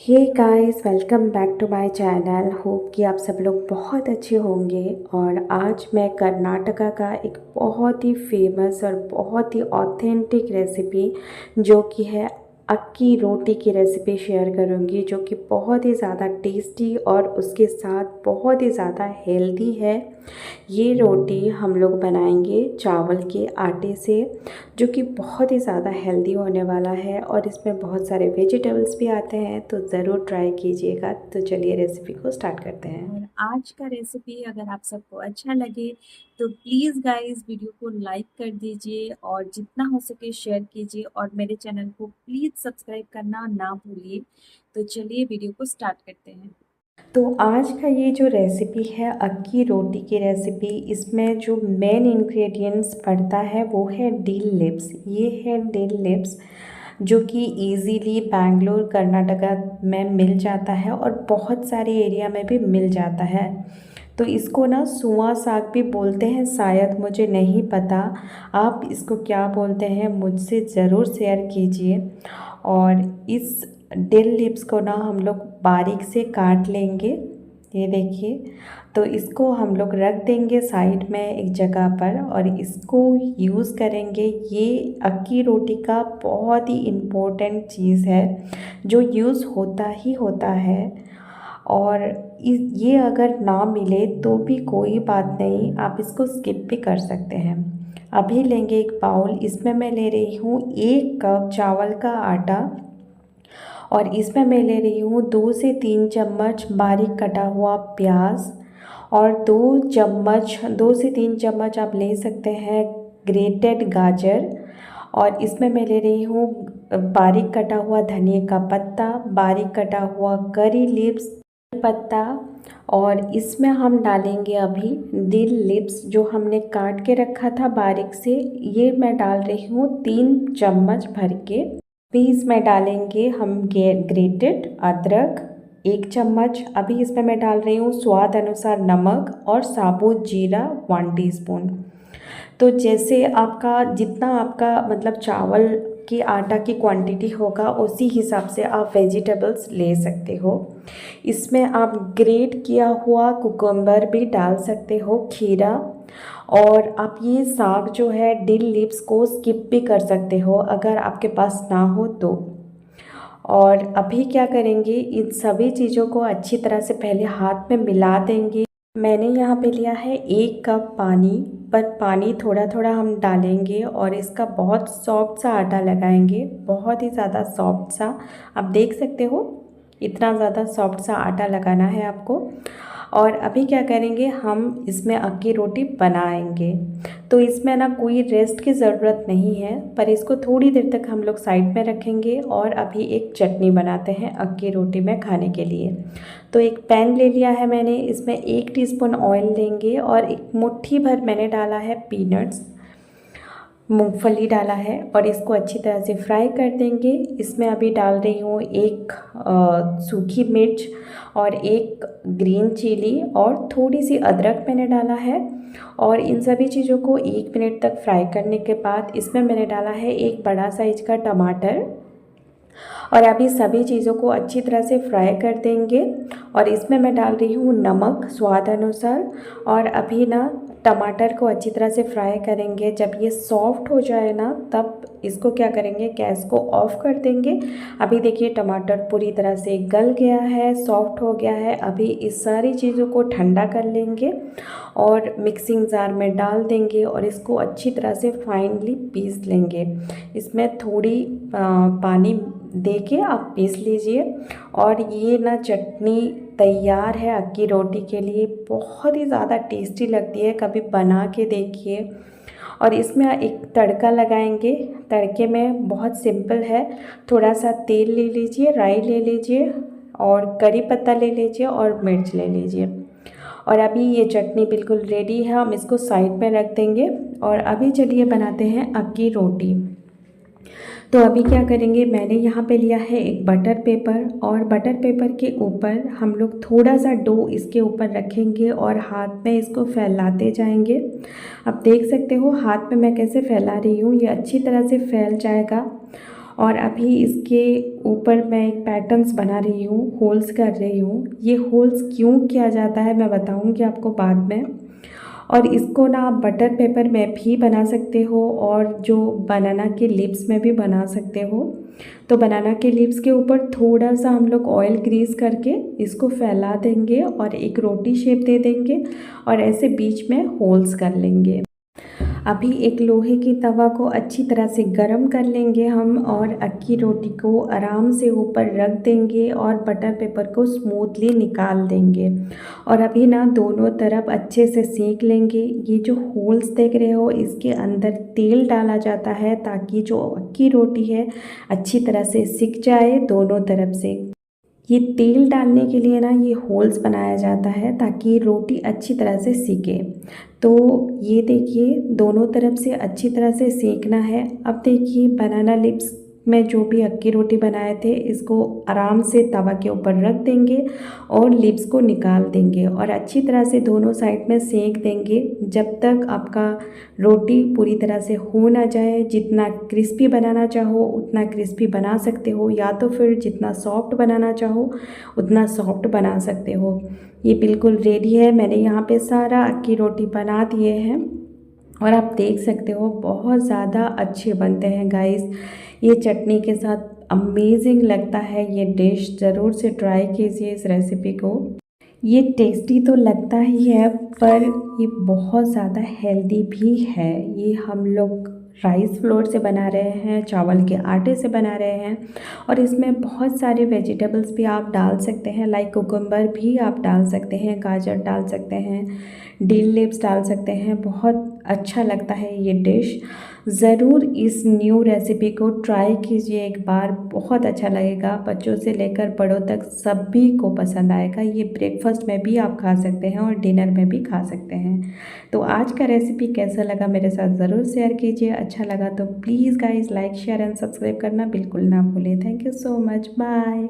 Hey guys, welcome back to my channel. Hope कि आप सब लोग बहुत अच्छे होंगे। और आज मैं कर्नाटका का एक बहुत ही फेमस और बहुत ही ऑथेंटिक रेसिपी जो कि है अक्की रोटी की रेसिपी शेयर करूंगी, जो कि बहुत ही ज़्यादा टेस्टी और उसके साथ बहुत ही ज़्यादा हेल्दी है। ये रोटी हम लोग बनाएंगे चावल के आटे से, जो कि बहुत ही ज़्यादा हेल्दी होने वाला है और इसमें बहुत सारे वेजिटेबल्स भी आते हैं, तो ज़रूर ट्राई कीजिएगा। तो चलिए रेसिपी को स्टार्ट करते हैं। और आज का रेसिपी अगर आप सबको अच्छा लगे तो प्लीज़ गाइस वीडियो को लाइक कर दीजिए और जितना हो सके शेयर कीजिए और मेरे चैनल को प्लीज़ सब्सक्राइब करना ना भूलिए। तो चलिए वीडियो को स्टार्ट करते हैं। तो आज का ये जो रेसिपी है अक्की रोटी की रेसिपी, इसमें जो मेन इंग्रेडिएंट्स पड़ता है वो है डिल लिप्स। ये है डिल लिप्स जो कि इजीली बेंगलोर कर्नाटका में मिल जाता है और बहुत सारे एरिया में भी मिल जाता है। तो इसको ना सुआ साग भी बोलते हैं शायद, मुझे नहीं पता आप इसको क्या बोलते हैं, मुझसे ज़रूर शेयर कीजिए। और इस डिल लिप्स को ना हम लोग बारीक से काट लेंगे। ये देखिए, तो इसको हम लोग रख देंगे साइड में एक जगह पर और इसको यूज़ करेंगे। ये अक्की रोटी का बहुत ही इम्पोर्टेंट चीज़ है जो यूज़ होता ही होता है। और ये अगर ना मिले तो भी कोई बात नहीं, आप इसको स्किप भी कर सकते हैं। अभी लेंगे एक बाउल, इसमें मैं ले रही हूँ 1 कप चावल का आटा और इसमें मैं ले रही हूँ 2 से 3 चम्मच बारीक कटा हुआ प्याज और 2 से 3 चम्मच आप ले सकते हैं ग्रेटेड गाजर। और इसमें मैं ले रही हूँ बारीक कटा हुआ धनिया का पत्ता, बारीक कटा हुआ करी लीव्स पत्ता। और इसमें हम डालेंगे अभी दिल लिप्स जो हमने काट के रखा था बारीक से, ये मैं डाल रही हूँ 3 चम्मच भर के। अभी इसमें डालेंगे हम ग्रेटेड अदरक 1 चम्मच। अभी इसमें मैं डाल रही हूँ स्वाद अनुसार नमक और साबुत जीरा 1 टीस्पून। तो जैसे आपका जितना आपका मतलब चावल की आटा की क्वांटिटी होगा उसी हिसाब से आप वेजिटेबल्स ले सकते हो। इसमें आप ग्रेट किया हुआ कुकुम्बर भी डाल सकते हो, खीरा। और आप ये साग जो है डिल लिप्स को स्किप भी कर सकते हो अगर आपके पास ना हो तो। और अभी क्या करेंगे, इन सभी चीज़ों को अच्छी तरह से पहले हाथ में मिला देंगे। मैंने यहाँ पे लिया है 1 कप पानी, पर पानी थोड़ा थोड़ा हम डालेंगे और इसका बहुत सॉफ्ट सा आटा लगाएंगे, बहुत ही ज़्यादा सॉफ्ट सा। आप देख सकते हो इतना ज़्यादा सॉफ्ट सा आटा लगाना है आपको। और अभी क्या करेंगे, हम इसमें अक्की रोटी बनाएंगे। तो इसमें ना कोई रेस्ट की ज़रूरत नहीं है, पर इसको थोड़ी देर तक हम लोग साइड में रखेंगे और अभी एक चटनी बनाते हैं अक्की रोटी में खाने के लिए। तो एक पैन ले लिया है मैंने, इसमें 1 टीस्पून ऑयल लेंगे और एक मुट्ठी भर मैंने डाला है पीनट्स, मूंगफली डाला है और इसको अच्छी तरह से फ्राई कर देंगे। इसमें अभी डाल रही हूँ एक सूखी मिर्च और एक ग्रीन चिली और थोड़ी सी अदरक मैंने डाला है। और इन सभी चीज़ों को 1 मिनट तक फ्राई करने के बाद इसमें मैंने डाला है एक बड़ा साइज का टमाटर। और अभी सभी चीज़ों को अच्छी तरह से फ्राई कर देंगे और इसमें मैं डाल रही हूँ नमक स्वाद अनुसार। और अभी ना टमाटर को अच्छी तरह से फ्राई करेंगे, जब ये सॉफ्ट हो जाए ना तब इसको क्या करेंगे, गैस को ऑफ कर देंगे। अभी देखिए टमाटर पूरी तरह से गल गया है, सॉफ्ट हो गया है। अभी इस सारी चीज़ों को ठंडा कर लेंगे और मिक्सिंग जार में डाल देंगे और इसको अच्छी तरह से फाइनली पीस लेंगे। इसमें थोड़ी पानी दे के आप पीस लीजिए। और ये ना चटनी तैयार है अक्की रोटी के लिए, बहुत ही ज़्यादा टेस्टी लगती है, कभी बना के देखिए। और इसमें एक तड़का लगाएंगे, तड़के में बहुत सिंपल है, थोड़ा सा तेल ले लीजिए, राई ले लीजिए और करी पत्ता ले लीजिए और मिर्च ले लीजिए। और अभी ये चटनी बिल्कुल रेडी है, हम इसको साइड में रख देंगे। और अभी चलिए बनाते हैं अक्की रोटी। तो अभी क्या करेंगे, मैंने यहाँ पे लिया है एक बटर पेपर और बटर पेपर के ऊपर हम लोग थोड़ा सा डो इसके ऊपर रखेंगे और हाथ में इसको फैलाते जाएंगे। आप देख सकते हो हाथ में मैं कैसे फैला रही हूँ, ये अच्छी तरह से फैल जाएगा। और अभी इसके ऊपर मैं एक पैटर्न्स बना रही हूँ, होल्स कर रही हूँ। ये होल्स क्यों किया जाता है मैं बताऊँगी आपको बाद में। और इसको ना आप बटर पेपर में भी बना सकते हो और जो बनाना के लिप्स में भी बना सकते हो। तो बनाना के लिप्स के ऊपर थोड़ा सा हम लोग ऑयल ग्रीस करके इसको फैला देंगे और एक रोटी शेप दे देंगे और ऐसे बीच में होल्स कर लेंगे। अभी एक लोहे की तवा को अच्छी तरह से गरम कर लेंगे हम और अक्की रोटी को आराम से ऊपर रख देंगे और बटर पेपर को स्मूथली निकाल देंगे। और अभी ना दोनों तरफ अच्छे से सेक लेंगे। ये जो होल्स देख रहे हो इसके अंदर तेल डाला जाता है ताकि जो अक्की रोटी है अच्छी तरह से सिक जाए दोनों तरफ से। ये तेल डालने के लिए ना ये होल्स बनाया जाता है ताकि रोटी अच्छी तरह से सीखे। तो ये देखिए दोनों तरफ से अच्छी तरह से सेकना है। अब देखिए बनाना लिप्स में जो भी अक्की रोटी बनाए थे इसको आराम से तवा के ऊपर रख देंगे और लिप्स को निकाल देंगे और अच्छी तरह से दोनों साइड में सेक देंगे जब तक आपका रोटी पूरी तरह से हो ना जाए। जितना क्रिस्पी बनाना चाहो उतना क्रिस्पी बना सकते हो या तो फिर जितना सॉफ्ट बनाना चाहो उतना सॉफ्ट बना सकते हो। ये बिल्कुल रेडी है। मैंने यहाँ पे सारा अक्की रोटी बना दिए हैं और आप देख सकते हो बहुत ज़्यादा अच्छे बनते हैं गाइस। ये चटनी के साथ अमेजिंग लगता है ये डिश। ज़रूर से ट्राई कीजिए इस रेसिपी को। ये टेस्टी तो लगता ही है पर ये बहुत ज़्यादा हेल्दी भी है। ये हम लोग राइस फ्लोर से बना रहे हैं, चावल के आटे से बना रहे हैं और इसमें बहुत सारे वेजिटेबल्स भी आप डाल सकते हैं। लाइक कुकुम्बर भी आप डाल सकते हैं, गाजर डाल सकते हैं, डिल लिप्स डाल सकते हैं। बहुत अच्छा लगता है ये डिश। ज़रूर इस न्यू रेसिपी को ट्राई कीजिए एक बार, बहुत अच्छा लगेगा। बच्चों से लेकर बड़ों तक सभी को पसंद आएगा। ये ब्रेकफास्ट में भी आप खा सकते हैं और डिनर में भी खा सकते हैं। तो आज का रेसिपी कैसा लगा मेरे साथ ज़रूर शेयर कीजिए। अच्छा लगा तो please guys like share and subscribe करना बिल्कुल ना भूलें। Thank you so much, bye.